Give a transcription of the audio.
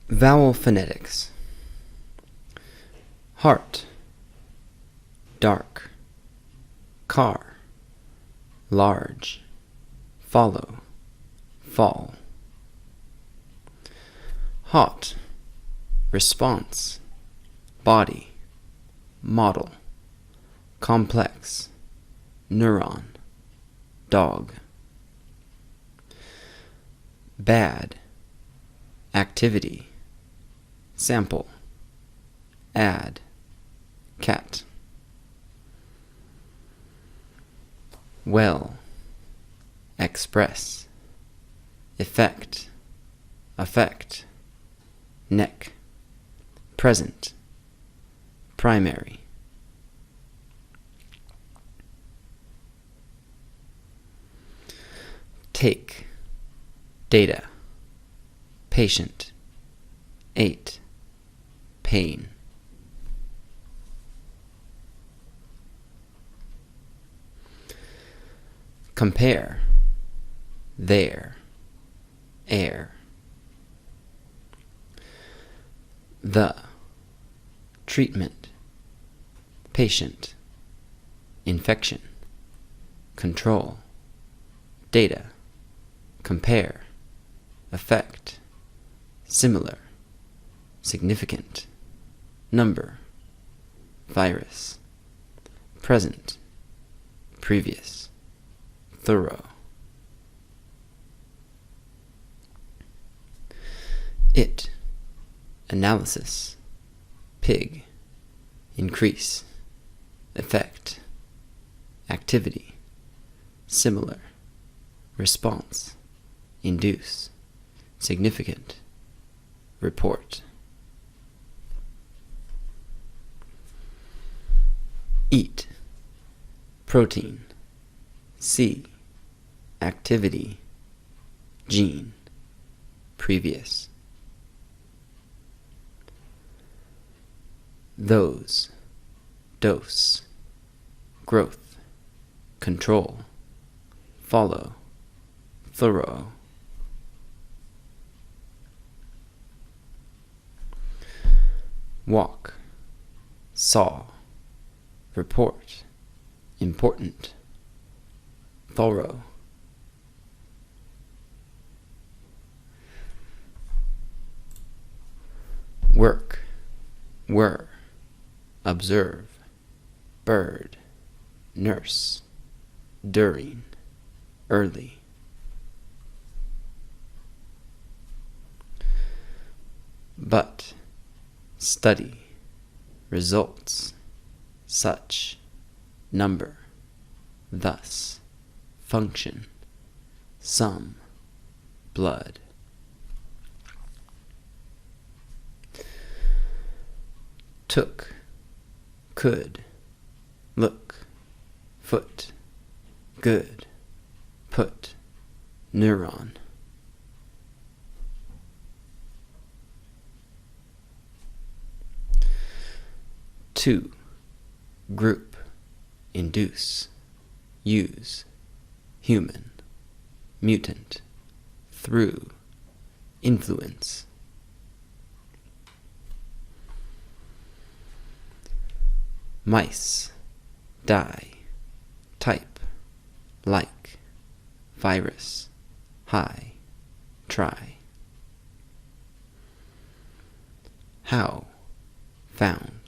Vowel phonetics. Heart, dark, car, large, follow, fall. Hot, response, body, model, complex, neuron, dog. Bad, activity, sample, add, cat. Well, express, effect, affect, neck, present, primary. Take, data, patient, ate, pain. Compare, there, air. The, treatment, patient, infection, control, data, compare, effect, similar, significant, number, virus, present, previous, thorough. It, analysis, pig, increase, effect, activity, similar, response, induce, significant, report. Eat, protein, see, activity, gene, previous. Those, dose, growth, control, follow, thorough. Walk, saw, report, important, thorough. Work, were, observe, bird, nurse, during, early. But, study, results, such, number, thus, function, some, blood. Took, could, look, foot, good, put, neuron. Two, group, induce, use, human, mutant, through, influence. Mice, die, type, like, virus, high, try. How, found.